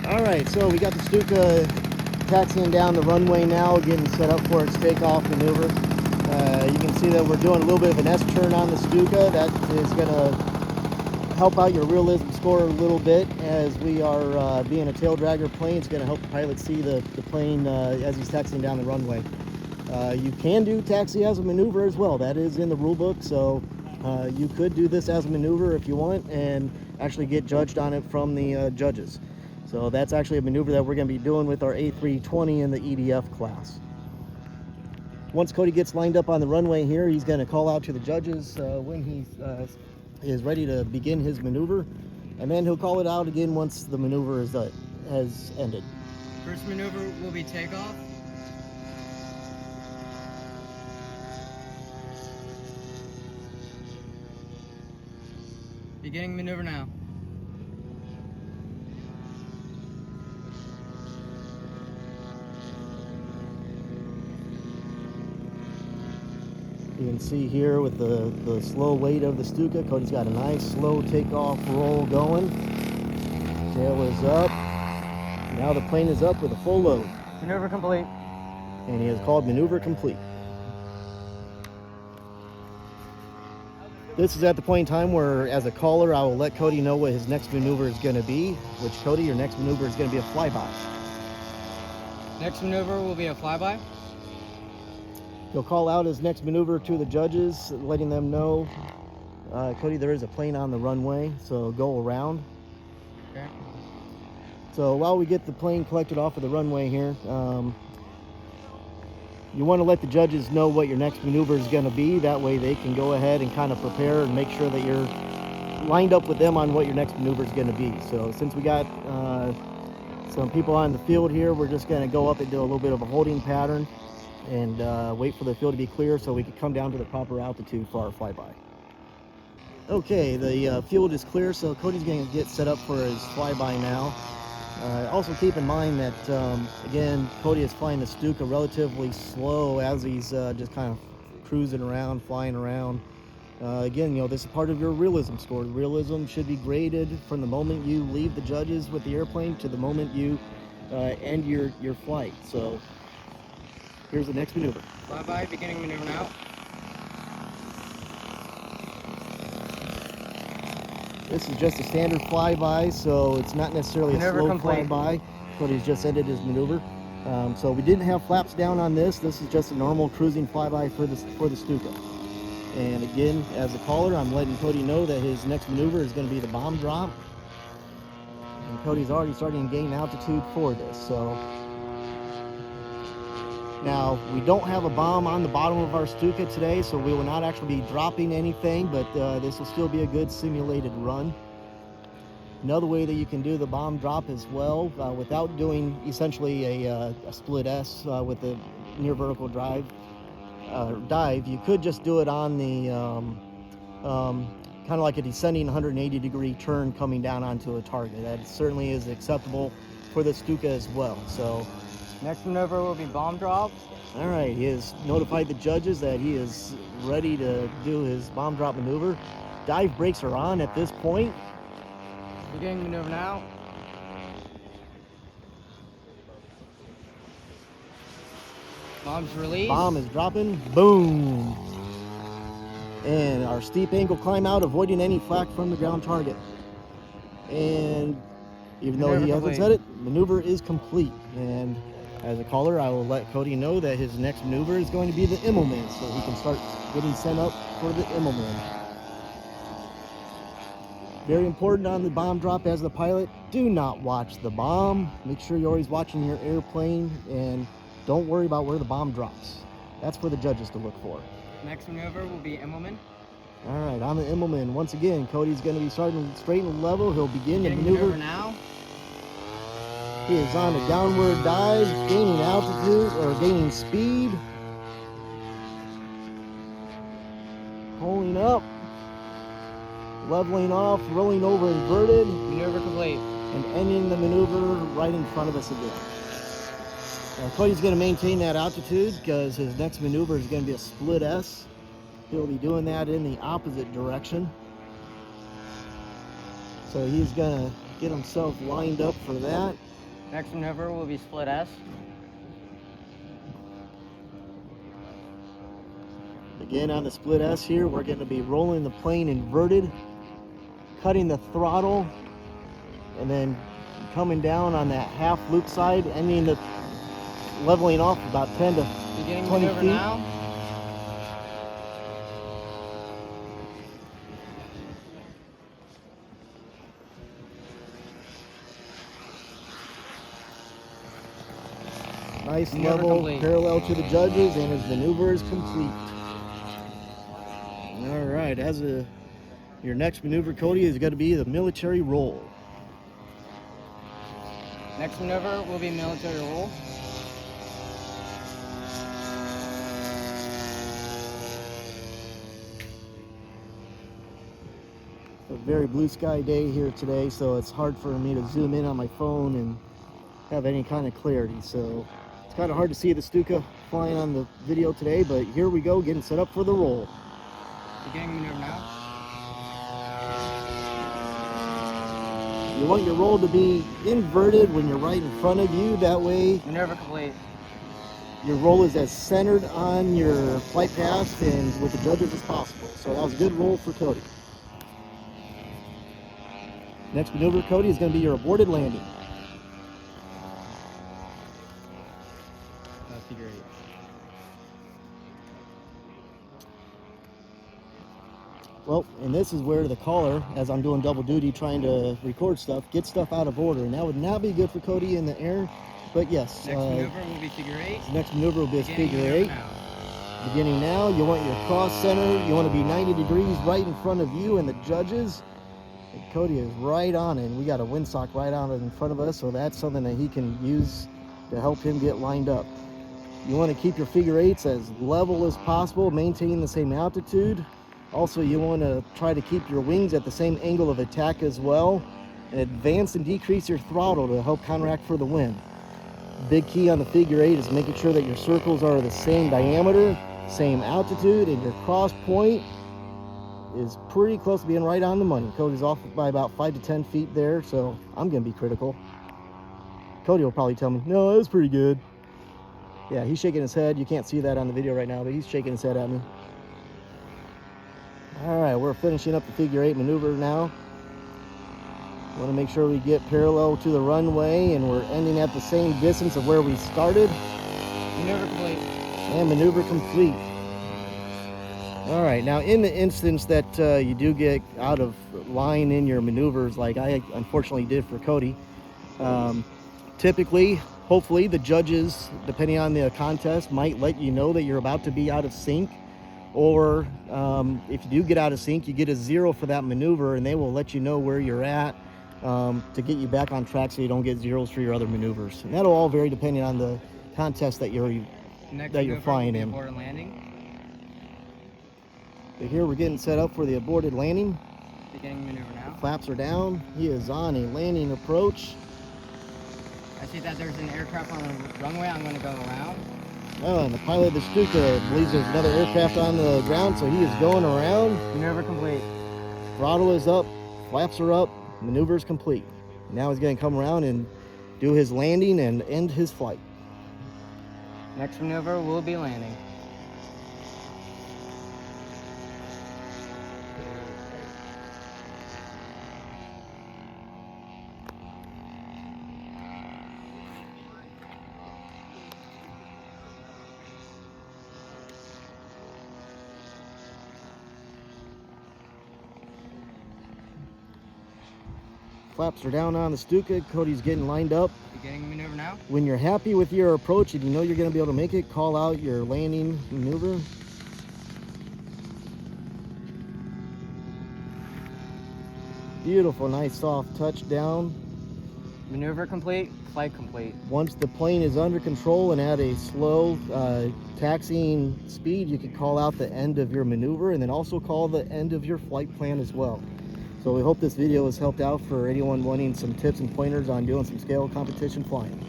All right, so we got the Stuka taxiing down the runway now, getting set up for its takeoff maneuver. You can see that we're doing a little bit of an S-turn on the Stuka. That is going to help out your realism score a little bit, as we are being a tail dragger plane. It's going to help the pilot see the plane as he's taxiing down the runway. You can do taxi as a maneuver as well. That is in the rule book, so you could do this as a maneuver if you want and actually get judged on it from the judges. So that's actually a maneuver that we're going to be doing with our A320 in the EDF class. Once Cody gets lined up on the runway here, he's going to call out to the judges when he is ready to begin his maneuver, and then he'll call it out again once the maneuver has ended. First maneuver will be takeoff. Beginning maneuver now. You can see here with the slow weight of the Stuka, Cody's got a nice slow takeoff roll going. Tail is up. Now the plane is up with a full load. Maneuver complete. And he has called maneuver complete. This is at the point in time where, as a caller, I will let Cody know what his next maneuver is going to be, which, Cody, your next maneuver is going to be a flyby. Next maneuver will be a flyby. He'll call out his next maneuver to the judges, letting them know, Cody, there is a plane on the runway, so go around. Okay. So while we get the plane collected off of the runway here, you want to let the judges know what your next maneuver is going to be. That way they can go ahead and kind of prepare and make sure that you're lined up with them on what your next maneuver is going to be. So since we got some people on the field here, we're just going to go up and do a little bit of a holding pattern and wait for the field to be clear so we can come down to the proper altitude for our flyby. Okay, the field is clear, so Cody's going to get set up for his flyby now. Also keep in mind that, again, Cody is flying the Stuka relatively slow as he's just kind of cruising around, flying around. Again, you know, this is part of your realism score. Realism should be graded from the moment you leave the judges with the airplane to the moment you end your flight. So here's the next maneuver. Flyby, beginning maneuver now. This is just a standard flyby, so it's not necessarily Maneuver a slow complete. flyby. Cody's just ended his maneuver. So we didn't have flaps down on this. This is just a normal cruising flyby for the Stuka. And again, as a caller, I'm letting Cody know that his next maneuver is going to be the bomb drop. And Cody's already starting to gain altitude for this. So now, we don't have a bomb on the bottom of our Stuka today, so we will not actually be dropping anything, but this will still be a good simulated run. Another way that you can do the bomb drop as well, without doing essentially a split S with the near vertical dive, you could just do it on the kind of like a descending 180 degree turn coming down onto a target. That certainly is acceptable for the Stuka as well. So Next maneuver will be bomb drop. all right, he has notified the judges that he is ready to do his bomb drop maneuver. Dive brakes are on at this point. Beginning maneuver now. Bomb's released. Bomb is dropping. Boom. And our steep angle climb out, avoiding any flak from the ground target. And even though he hasn't said it, maneuver is complete. And as a caller, I will let Cody know that his next maneuver is going to be the Immelman, so he can start getting sent up for the Immelman. Very important on the bomb drop as the pilot, do not watch the bomb. Make sure you're always watching your airplane and don't worry about where the bomb drops. That's for the judges to look for. Next maneuver will be Immelman. All right, on the Immelman, once again, Cody's going to be starting straight and level. He'll begin the Beginning maneuver. now. He is on a downward dive, gaining altitude, or gaining speed. Pulling up, leveling off, rolling over inverted, Maneuver complete. and ending the maneuver right in front of us again. Now, Cody's going to maintain that altitude because his next maneuver is going to be a split S. He'll be doing that in the opposite direction. So he's going to get himself lined up for that. Next maneuver will be split S. Again, on the split S here, we're going to be rolling the plane inverted, cutting the throttle, and then coming down on that half loop side, ending the leveling off about 10 to Beginning 20 maneuver feet. now. Nice Maneuver level, complete. parallel to the judges, and his maneuver is complete. All right, your next maneuver, Cody, is going to be the military roll. Next maneuver will be military roll. A very blue sky day here today, so it's hard for me to zoom in on my phone and have any kind of clarity. So it's kind of hard to see the Stuka flying on the video today, but here we go, getting set up for the roll. Beginning maneuver now. You want your roll to be inverted when you're right in front of you. That way Maneuver complete. your roll is as centered on your flight path and with the judges as possible. So that was a good roll for Cody. Next maneuver, Cody, is going to be your aborted landing. Figure 8. Well, and this is where the caller, as I'm doing double duty trying to record stuff, gets stuff out of order. And that would not be good for Cody in the air. But yes. Next maneuver will be figure 8. The next maneuver will be Beginning figure maneuver 8. now. Beginning now, you want your cross center. You want to be 90 degrees right in front of you and the judges. And Cody is right on it. And we got a windsock right on it in front of us. So that's something that he can use to help him get lined up. You want to keep your figure 8s as level as possible, maintaining the same altitude. Also, you want to try to keep your wings at the same angle of attack as well, and advance and decrease your throttle to help counteract for the wind. Big key on the figure 8 is making sure that your circles are the same diameter, same altitude, and your cross point is pretty close to being right on the money. Cody's off by about 5 to 10 feet there, so I'm going to be critical. Cody will probably tell me, no, that was pretty good. Yeah, he's shaking his head. You can't see that on the video right now, but he's shaking his head at me. All right, we're finishing up the figure 8 maneuver now. Want to make sure we get parallel to the runway, and we're ending at the same distance of where we started. Maneuver complete. And maneuver complete. All right, now in the instance that you do get out of line in your maneuvers, like I unfortunately did for Cody, typically, hopefully, the judges, depending on the contest, might let you know that you're about to be out of sync. Or if you do get out of sync, you get a 0 for that maneuver, and they will let you know where you're at to get you back on track so you don't get 0s for your other maneuvers. And that'll all vary depending on the contest that you're flying in. Aborted landing. But here we're getting set up for the aborted landing. Beginning maneuver now. Flaps are down. He is on a landing approach. I see that there's an aircraft on the runway. I'm going to go around. Oh, and the pilot of the Stuka believes there's another aircraft on the ground, so he is going around. Maneuver complete. Throttle is up, flaps are up, maneuver is complete. Now he's going to come around and do his landing and end his flight. Next maneuver will be landing. Flaps are down on the Stuka. Cody's getting lined up. Beginning maneuver now. When you're happy with your approach and you know you're going to be able to make it, call out your landing maneuver. Beautiful, nice soft touchdown. Maneuver complete. Flight complete. Once the plane is under control and at a slow taxiing speed, you can call out the end of your maneuver and then also call the end of your flight plan as well. So we hope this video has helped out for anyone wanting some tips and pointers on doing some scale competition flying.